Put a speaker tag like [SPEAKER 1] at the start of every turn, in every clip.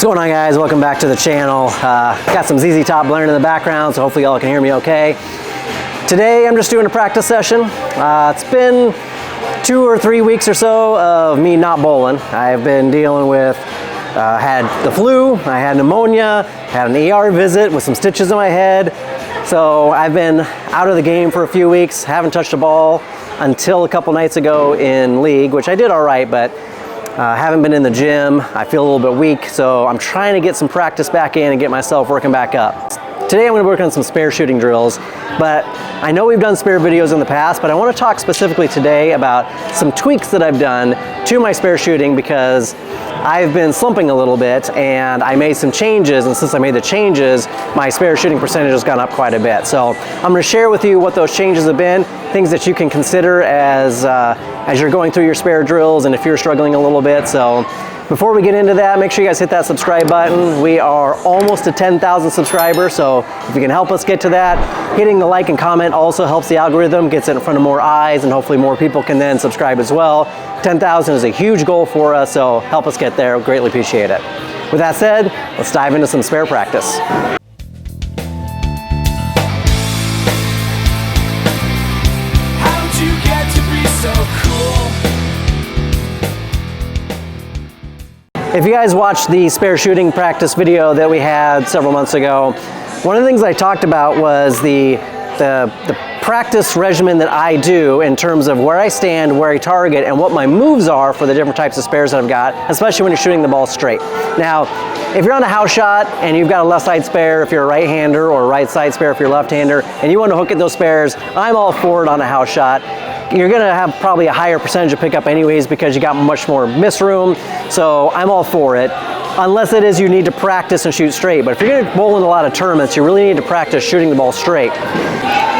[SPEAKER 1] What's going on, guys? Welcome back to the channel. Got some ZZ Top blaring in the background, so hopefully y'all can hear me okay. Today I'm just doing a practice session. It's been 2 or 3 weeks or so of me not bowling. I've been dealing with, had the flu, I had pneumonia, had an ER visit with some stitches in my head. So I've been out of the game for a few weeks, haven't touched a ball until a couple nights ago in league, which I did all right, but haven't been in the gym. I feel a little bit weak, so I'm trying to get some practice back in and get myself working back up. Today I'm going to work on some spare shooting drills, but I know we've done spare videos in the past, but I want to talk specifically today about some tweaks that I've done to my spare shooting because I've been slumping a little bit and I made some changes, and since I made the changes, my spare shooting percentage has gone up quite a bit. So I'm going to share with you what those changes have been, things that you can consider as you're going through your spare drills and if you're struggling a little bit. So before we get into that, make sure you guys hit that subscribe button. We are almost to 10,000 subscribers, so if you can help us get to that, hitting the like and comment also helps the algorithm, gets it in front of more eyes, and hopefully more people can then subscribe as well. 10,000 is a huge goal for us, so help us get there. Greatly appreciate it. With that said, let's dive into some spare practice.
[SPEAKER 2] How'd you get to be so cool?
[SPEAKER 1] If you guys watched the spare shooting practice video that we had several months ago, one of the things I talked about was the practice regimen that I do in terms of where I stand, where I target, and what my moves are for the different types of spares that I've got, especially when you're shooting the ball straight. Now, if you're on a house shot and you've got a left side spare if you're a right-hander, or a right side spare if you're a left-hander, and you want to hook at those spares, I'm all for it on a house shot. You're gonna have probably a higher percentage of pickup anyways because you got much more miss room, so I'm all for it. Unless it is you need to practice and shoot straight, but if you're gonna bowl in a lot of tournaments, you really need to practice shooting the ball straight.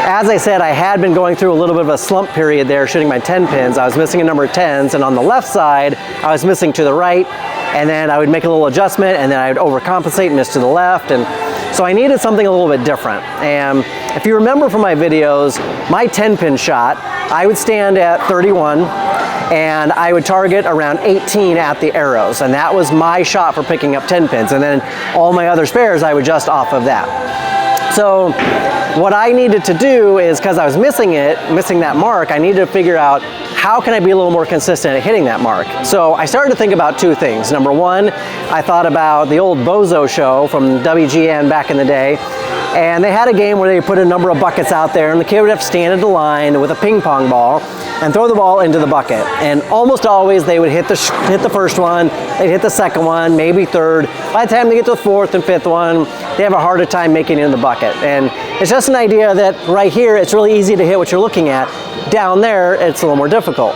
[SPEAKER 1] As I said, I had been going through a little bit of a slump period there shooting my 10 pins. I was missing a number of 10s, and on the left side, I was missing to the right, and then I would make a little adjustment, and then I would overcompensate and miss to the left, and so I needed something a little bit different. And if you remember from my videos, my 10-pin shot, I would stand at 31, and I would target around 18 at the arrows, and that was my shot for picking up 10 pins, and then all my other spares I would adjust off of that. So what I needed to do is, because I was missing that mark, I needed to figure out how can I be a little more consistent at hitting that mark. So I started to think about two things. Number one, I thought about the old Bozo show from WGN back in the day, and they had a game where they put a number of buckets out there, and the kid would have to stand at the line with a ping pong ball and throw the ball into the bucket. And almost always they would hit the first one, they'd hit the second one, maybe third. By the time they get to the fourth and fifth one, they have a harder time making it in the bucket. And it's just an idea that right here, it's really easy to hit what you're looking at. Down there, it's a little more difficult.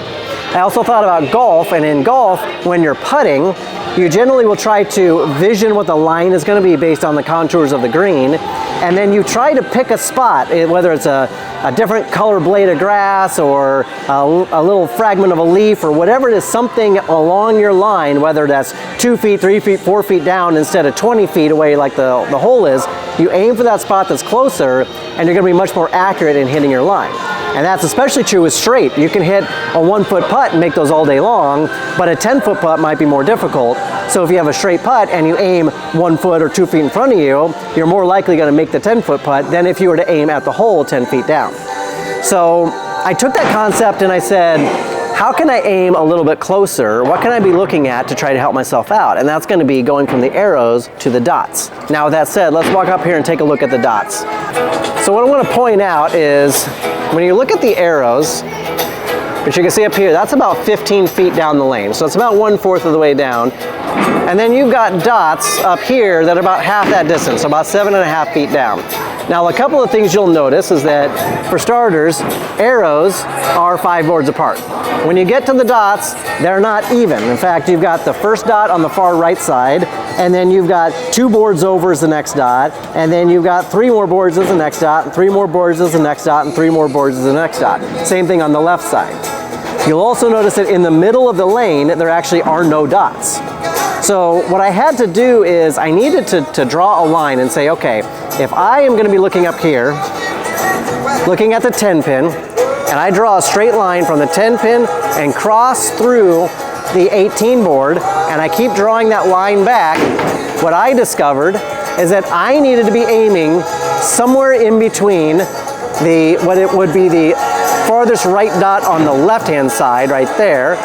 [SPEAKER 1] I also thought about golf, and in golf, when you're putting, you generally will try to vision what the line is going to be based on the contours of the green, and then you try to pick a spot, whether it's a different color blade of grass or a little fragment of a leaf or whatever it is, something along your line, whether that's 2 feet, 3 feet, 4 feet down instead of 20 feet away like the hole is. You aim for that spot that's closer, and you're going to be much more accurate in hitting your line. And that's especially true with straight. You can hit a 1-foot putt and make those all day long, but a 10-foot putt might be more difficult. So if you have a straight putt and you aim 1 foot or 2 feet in front of you, you're more likely going to make the 10-foot putt than if you were to aim at the hole 10 feet down. So I took that concept and I said, how can I aim a little bit closer? What can I be looking at to try to help myself out? And that's going to be going from the arrows to the dots. Now with that said, let's walk up here and take a look at the dots. So what I want to point out is, when you look at the arrows, which you can see up here, that's about 15 feet down the lane. So it's about 1/4 of the way down. And then you've got dots up here that are about half that distance, so about 7.5 feet down. Now a couple of things you'll notice is that, for starters, arrows are 5 boards apart. When you get to the dots, they're not even. In fact, you've got the first dot on the far right side, and then you've got 2 boards over as the next dot, and then you've got 3 more boards as the next dot, and 3 more boards as the next dot, and 3 more boards as the next dot. Same thing on the left side. You'll also notice that in the middle of the lane, there actually are no dots. So what I had to do is I needed to draw a line and say, okay, if I am going to be looking up here, looking at the 10 pin, and I draw a straight line from the 10 pin and cross through the 18 board, and I keep drawing that line back, what I discovered is that I needed to be aiming somewhere in between what it would be the farthest right dot on the left-hand side right there,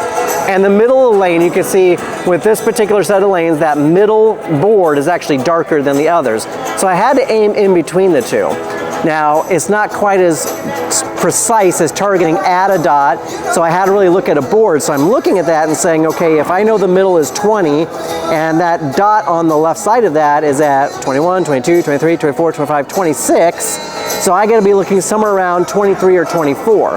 [SPEAKER 1] and the middle of the lane. You can see with this particular set of lanes, that middle board is actually darker than the others. So I had to aim in between the two. Now, it's not quite as precise as targeting at a dot, so I had to really look at a board. So I'm looking at that and saying, okay, if I know the middle is 20, and that dot on the left side of that is at 21, 22, 23, 24, 25, 26, so I gotta be looking somewhere around 23 or 24.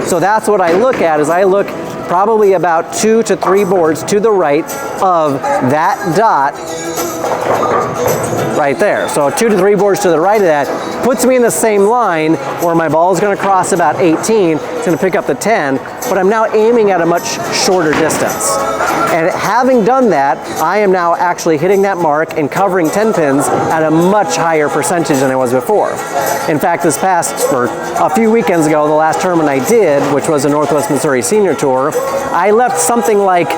[SPEAKER 1] So that's what I look at, is I look probably about 2 to 3 boards to the right of that dot right there. So 2 to 3 boards to the right of that puts me in the same line where my ball is going to cross about 18. It's going to pick up the 10, but I'm now aiming at a much shorter distance. And having done that, I am now actually hitting that mark and covering 10 pins at a much higher percentage than I was before. In fact, this past, or a few weekends ago, the last tournament I did, which was the Northwest Missouri Senior Tour, I left something like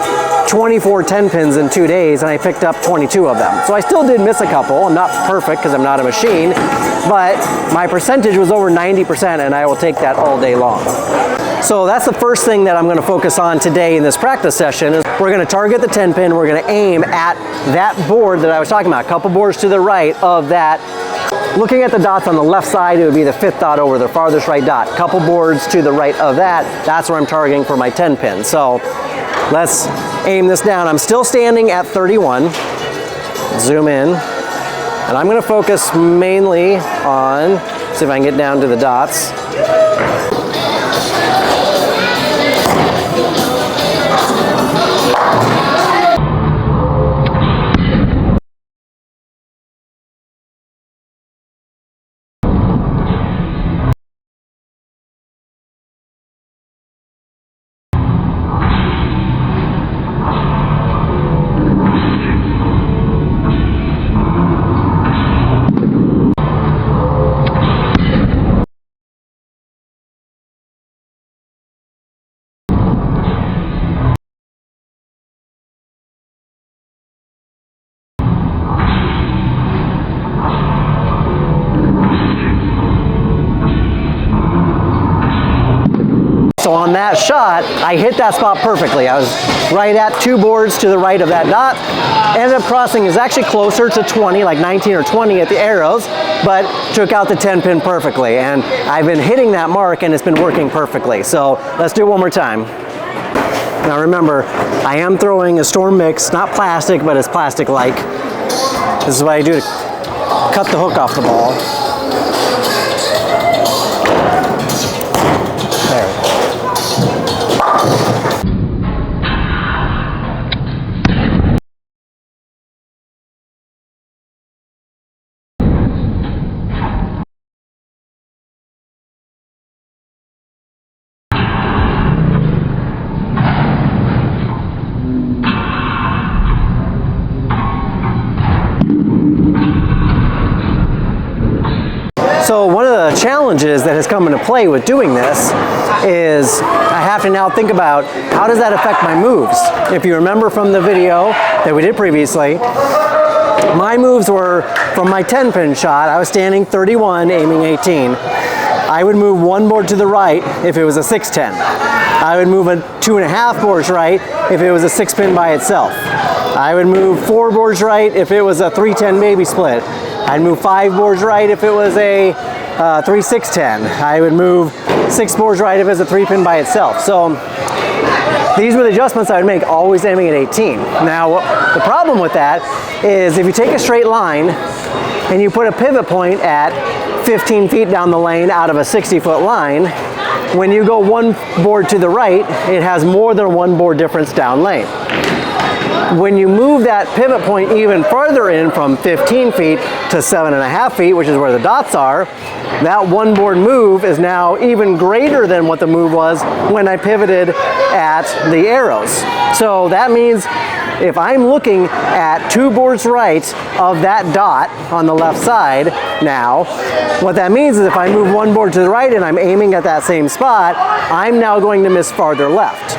[SPEAKER 1] 24 10 pins in 2 days, and I picked up 22 of them. So I still did miss a couple. I'm not perfect because I'm not a machine, but my percentage was over 90%, and I will take that all day long. So that's the first thing that I'm going to focus on today in this practice session. Is we're going to target the 10 pin. We're going to aim at that board that I was talking about, a couple boards to the right of that. Looking at the dots on the left side, it would be the 5th dot over the farthest right dot. Couple boards to the right of that, that's where I'm targeting for my 10 pin. So let's aim this down. I'm still standing at 31. Zoom in. And I'm going to focus mainly on, see if I can get down to the dots. So on that shot, I hit that spot perfectly. I was right at 2 boards to the right of that dot. Ended up crossing, is actually closer to 20, like 19 or 20 at the arrows, but took out the 10 pin perfectly. And I've been hitting that mark and it's been working perfectly. So let's do it one more time. Now remember, I am throwing a Storm Mix, not plastic, but it's plastic-like. This is what I do to cut the hook off the ball. So one of the challenges that has come into play with doing this is I have to now think about how does that affect my moves. If you remember from the video that we did previously, my moves were from my 10 pin shot, I was standing 31, aiming 18. I would move 1 board to the right if it was a 6-10. I would move a 2.5 boards right if it was a 6 pin by itself. I would move 4 boards right if it was a 3-10 baby split. I'd move 5 boards right if it was a 3-6-10. I would move 6 boards right if it was a 3 pin by itself. So these were the adjustments I would make, always aiming at 18. Now the problem with that is if you take a straight line and you put a pivot point at 15 feet down the lane out of a 60-foot line, when you go 1 board to the right, it has more than 1 board difference down lane. When you move that pivot point even further in from 15 feet to 7.5 feet, which is where the dots are, that 1 board move is now even greater than what the move was when I pivoted at the arrows. So that means if I'm looking at 2 boards right of that dot on the left side now, what that means is if I move 1 board to the right and I'm aiming at that same spot, I'm now going to miss farther left.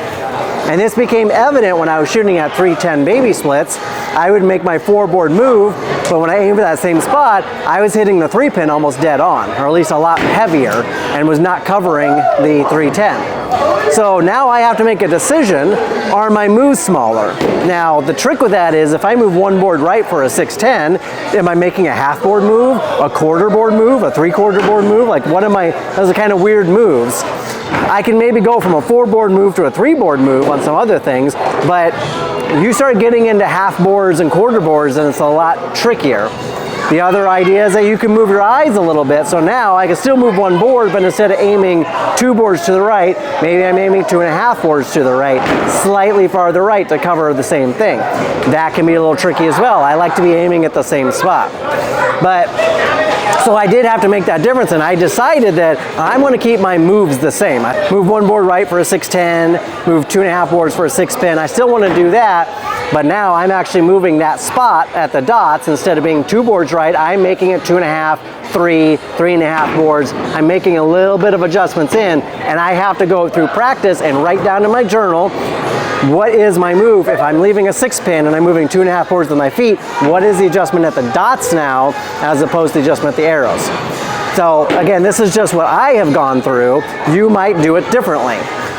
[SPEAKER 1] And this became evident when I was shooting at 310 baby splits. I would make my 4-board move, but when I aimed for that same spot, I was hitting the 3-pin almost dead on, or at least a lot heavier, and was not covering the 310. So now I have to make a decision, are my moves smaller? Now the trick with that is if I move 1 board right for a 610, am I making a half board move, a quarter board move, a 3/4 board move? Like what am I, those are kind of weird moves. I can maybe go from a 4-board move to a 3-board move on some other things, but you start getting into half boards and quarter boards and it's a lot trickier. The other idea is that you can move your eyes a little bit, so now I can still move 1 board, but instead of aiming 2 boards to the right, maybe I'm aiming 2.5 boards to the right, slightly farther right to cover the same thing. That can be a little tricky as well. I like to be aiming at the same spot. But so I did have to make that difference, and I decided that I'm going to keep my moves the same. I move 1 board right for a 610, move 2.5 boards for a 6-pin. I still want to do that, but now I'm actually moving that spot at the dots. Instead of being 2 boards right, I'm making it 2.5, 3.5 boards. I'm making a little bit of adjustments in, and I have to go through practice and write down in my journal, what is my move? If I'm leaving a 6-pin and I'm moving 2.5 boards with my feet, what is the adjustment at the dots now as opposed to the adjustment at the arrows? So again, this is just what I have gone through. You might do it differently.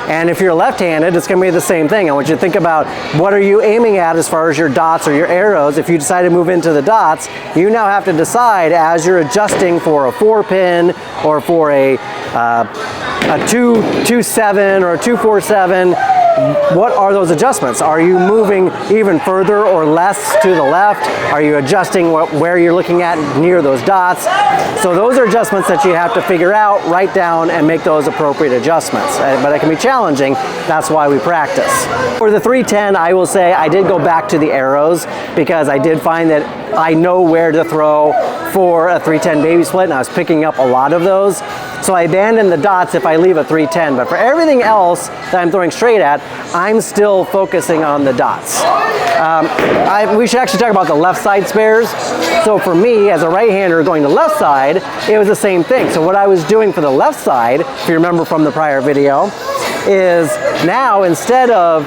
[SPEAKER 1] And if you're left-handed, it's going to be the same thing. I want you to think about what are you aiming at as far as your dots or your arrows. If you decide to move into the dots, you now have to decide as you're adjusting for a 4-pin or for a 2-2-7 or a 2-4-7. What are those adjustments? Are you moving even further or less to the left? Are you adjusting where you're looking at near those dots? So those are adjustments that you have to figure out, write down, and make those appropriate adjustments. But it can be challenging. That's why we practice. For the 310, I will say I did go back to the arrows because I did find that I know where to throw for a 310 baby split, and I was picking up a lot of those. So I abandon the dots if I leave a 310, but for everything else that I'm throwing straight at, I'm still focusing on the dots. We should actually talk about the left side spares. So for me, as a right-hander going to left side, it was the same thing. So what I was doing for the left side, if you remember from the prior video, is now instead of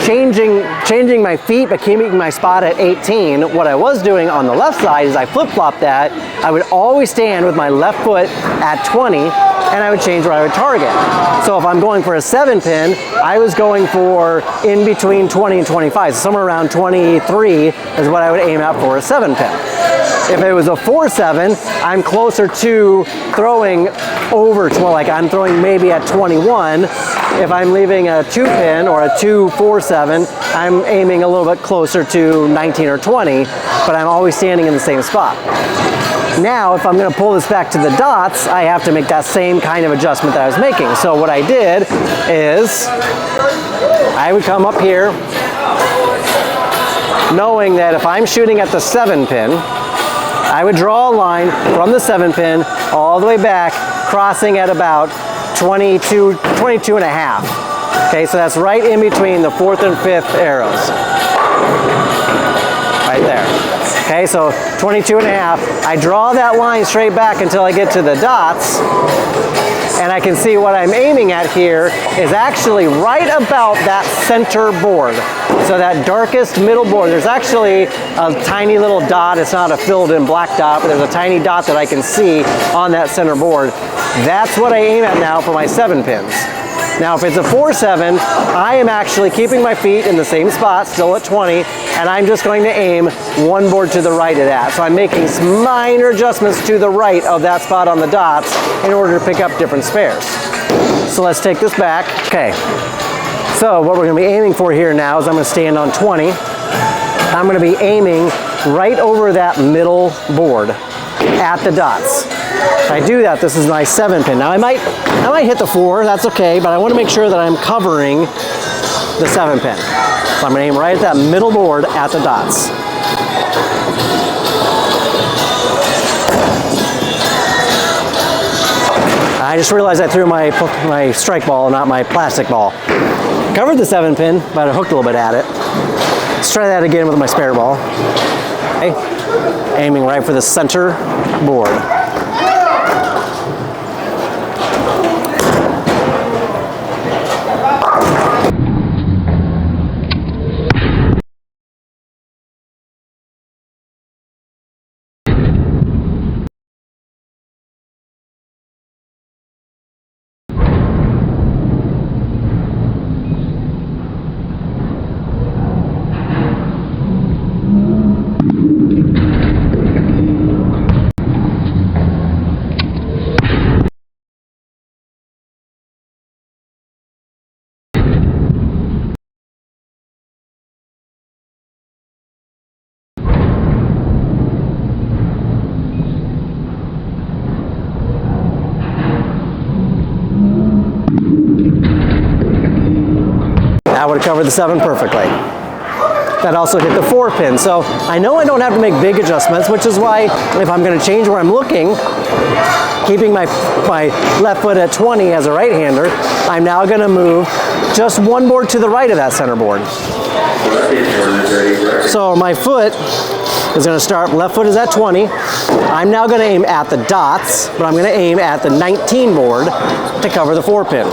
[SPEAKER 1] changing my feet but keeping my spot at 18, what I was doing on the left side is I flip-flopped that. I would always stand with my left foot at 20 and I would change where I would target. So if I'm going for a 7-pin, I was going for in between 20 and 25. So somewhere around 23 is what I would aim at for a 7-pin. If it was a 4-7, I'm closer to throwing over, like I'm throwing maybe at 21. If I'm leaving a 2-pin or a 2-4-7, I'm aiming a little bit closer to 19 or 20, but I'm always standing in the same spot. Now, if I'm going to pull this back to the dots, I have to make that same kind of adjustment that I was making. So what I did is I would come up here knowing that if I'm shooting at the 7-pin, I would draw a line from the 7-pin all the way back, crossing at about 22 and a half. Okay, so that's right in between the 4th and 5th arrows. Right there. Okay, so 22 and a half. I draw that line straight back until I get to the dots, and I can see what I'm aiming at here is actually right about that center board. So that darkest middle board, there's actually a tiny little dot. It's not a filled in black dot, but there's a tiny dot that I can see on that center board. That's what I aim at now for my 7-pins. Now if it's a 4-7, I am actually keeping my feet in the same spot, still at 20, and I'm just going to aim 1 board to the right of that. So I'm making some minor adjustments to the right of that spot on the dots in order to pick up different spares. So let's take this back. Okay, so what we're going to be aiming for here now is I'm going to stand on 20. I'm going to be aiming right over that middle board at the dots. If I do that, this is my 7-pin. Now I might hit the 4, that's okay, but I want to make sure that I'm covering the 7-pin. So I'm going to aim right at that middle board at the dots. I just realized I threw my strike ball, not my plastic ball. Covered the 7-pin, but I hooked a little bit at it. Let's try that again with my spare ball. Okay. Aiming right for the center board. That would cover the 7 perfectly. That also hit the 4 pin. So I know I don't have to make big adjustments, which is why if I'm going to change where I'm looking, keeping my left foot at 20 as a right-hander, I'm now going to move just 1 board to the right of that center board. So my foot is going to start, left foot is at 20. I'm now going to aim at the dots, but I'm going to aim at the 19 board to cover the 4 pin.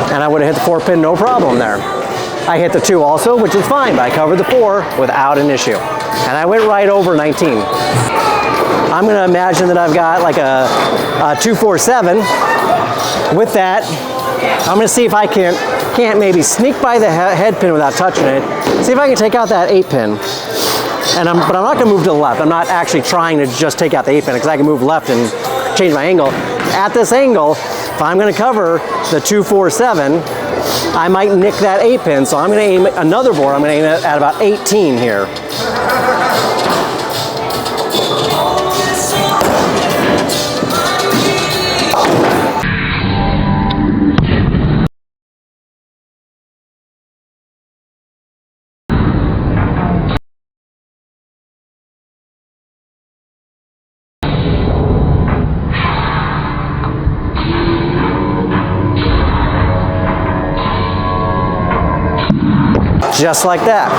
[SPEAKER 1] And I would have hit the 4 pin no problem there. I hit the 2 also, which is fine, but I covered the 4 without an issue. And I went right over 19. I'm going to imagine that I've got like a 2-4-7. With that, I'm going to see if I can't maybe sneak by the head pin without touching it. See if I can take out that 8 pin. But I'm not going to move to the left. I'm not actually trying to just take out the 8 pin because I can move left and change my angle. At this angle, if I'm going to cover the 2-4-7, I might nick that 8 pin, so I'm going to aim at another board. I'm going to aim at about 18 here. Just like that.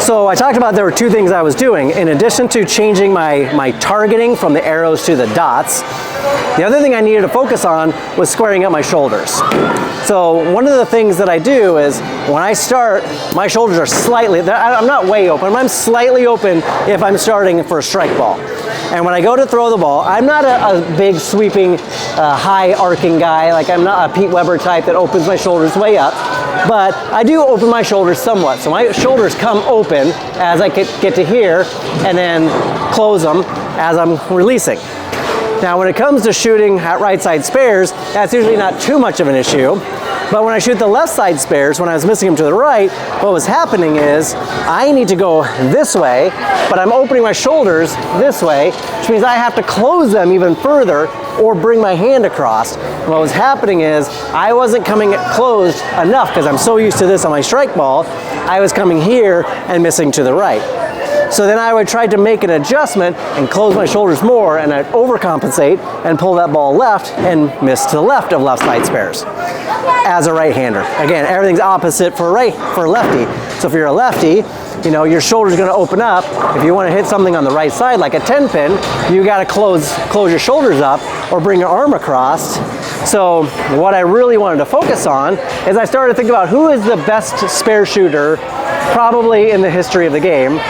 [SPEAKER 1] So I talked about there were 2 things I was doing. In addition to changing my targeting from the arrows to the dots, the other thing I needed to focus on was squaring up my shoulders. So one of the things that I do is when I start, my shoulders are slightly, I'm not way open, but I'm slightly open if I'm starting for a strike ball. And when I go to throw the ball, I'm not a big sweeping, high arcing guy. Like I'm not a Pete Weber type that opens my shoulders way up. But I do open my shoulders somewhat. So my shoulders come open as I get to here and then close them as I'm releasing. Now when it comes to shooting at right side spares, that's usually not too much of an issue. But when I shoot the left side spares, when I was missing them to the right, what was happening is I need to go this way, but I'm opening my shoulders this way, which means I have to close them even further or bring my hand across. And what was happening is I wasn't coming closed enough because I'm so used to this on my strike ball. I was coming here and missing to the right. So then I would try to make an adjustment and close my shoulders more, and I'd overcompensate and pull that ball left and miss to the left of left side spares as a right-hander. Again, everything's opposite for a lefty. So if you're a lefty, you know, your shoulder's gonna open up. If you wanna hit something on the right side, like a 10 pin, you gotta close your shoulders up or bring your arm across. So what I really wanted to focus on is I started to think about who is the best spare shooter probably in the history of the game.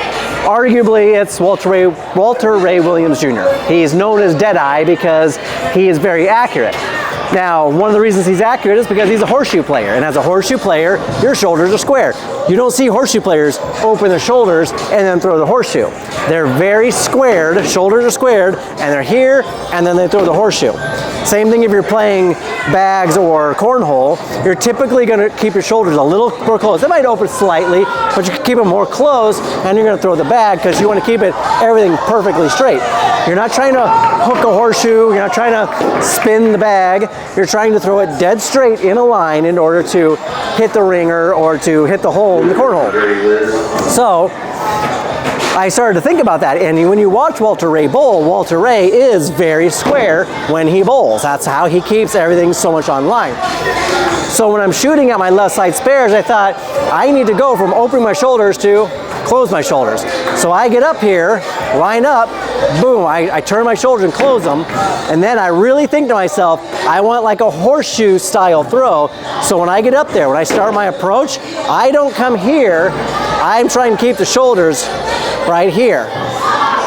[SPEAKER 1] Arguably, it's Walter Ray Williams Jr. He's known as Deadeye because he is very accurate. Now, one of the reasons he's accurate is because he's a horseshoe player, and as a horseshoe player, your shoulders are square. You don't see horseshoe players open their shoulders and then throw the horseshoe. They're very squared, shoulders are squared, and they're here, and then they throw the horseshoe. Same thing if you're playing bags or cornhole, you're typically going to keep your shoulders a little more closed. They might open slightly, but you can keep them more closed, and you're going to throw the bag because you want to keep everything perfectly straight. You're not trying to hook a horseshoe, you're not trying to spin the bag, you're trying to throw it dead straight in a line in order to hit the ringer or to hit the hole in the cornhole. So I started to think about that, and when you watch Walter Ray bowl, Walter Ray is very square when he bowls. That's how he keeps everything so much on line. So when I'm shooting at my left side spares, I thought I need to go from opening my shoulders to close my shoulders. So I get up here, line up, boom, I turn my shoulders and close them, and then I really think to myself, I want like a horseshoe style throw. So when I get up there, when I start my approach, I don't come here, I'm trying to keep the shoulders right here.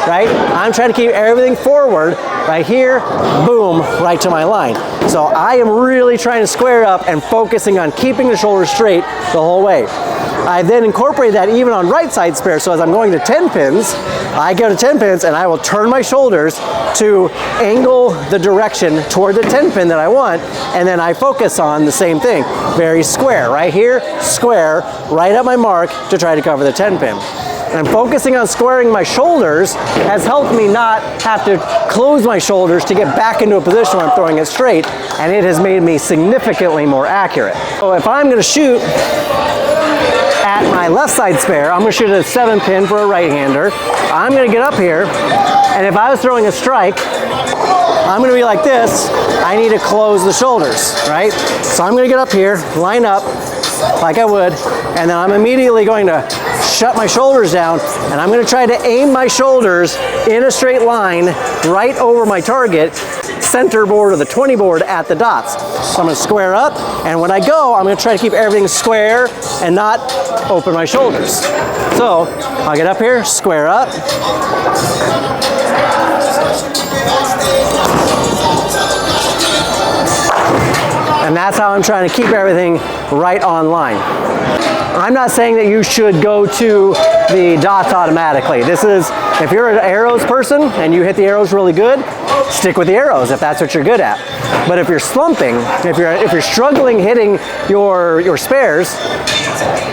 [SPEAKER 1] right? I'm trying to keep everything forward, right here, boom, right to my line. So I am really trying to square up and focusing on keeping the shoulders straight the whole way. I then incorporate that even on right side spare. So as I'm going to 10 pins, I go to 10 pins and I will turn my shoulders to angle the direction toward the 10 pin that I want. And then I focus on the same thing. Very square, right here, square, right at my mark to try to cover the 10 pin. And focusing on squaring my shoulders has helped me not have to close my shoulders to get back into a position where I'm throwing it straight, and it has made me significantly more accurate. So if I'm gonna shoot at my left side spare, I'm gonna shoot at a 7 pin for a right-hander. I'm gonna get up here, and if I was throwing a strike, I'm gonna be like this. I need to close the shoulders, right? So I'm gonna get up here, line up like I would, and then I'm immediately going to shut my shoulders down, and I'm gonna try to aim my shoulders in a straight line right over my target, center board or the 20 board at the dots. So I'm gonna square up, and when I go, I'm gonna try to keep everything square and not open my shoulders. So I'll get up here, square up. And that's how I'm trying to keep everything right on line. I'm not saying that you should go to the dots automatically. This is, if you're an arrows person and you hit the arrows really good, stick with the arrows if that's what you're good at. But if you're slumping, if you're struggling hitting your spares,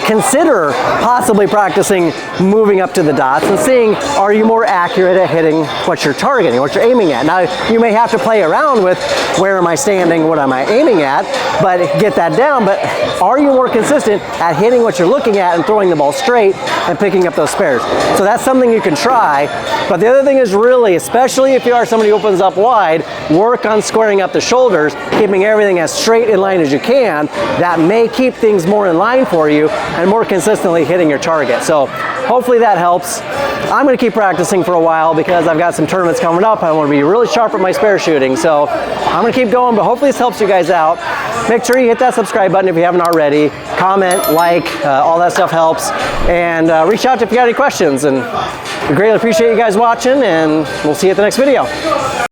[SPEAKER 1] consider possibly practicing moving up to the dots and seeing, are you more accurate at hitting what you're targeting, what you're aiming at. Now, you may have to play around with where am I standing, what am I aiming at, but get that down. But are you more consistent at hitting what you're looking at and throwing the ball straight and picking up those spares? So that's something you can try. But the other thing is really, especially if you are somebody who opens up wide, work on squaring up the shoulders, keeping everything as straight in line as you can. That may keep things more in line for you and more consistently hitting your target. So hopefully that helps. I'm going to keep practicing for a while because I've got some tournaments coming up. I want to be really sharp at my spare shooting. So I'm going to keep going, but hopefully this helps you guys out. Make sure you hit that subscribe button if you haven't already. Comment, like, all that stuff helps. And reach out if you got any questions. And we greatly appreciate you guys watching, and we'll see you at the next video.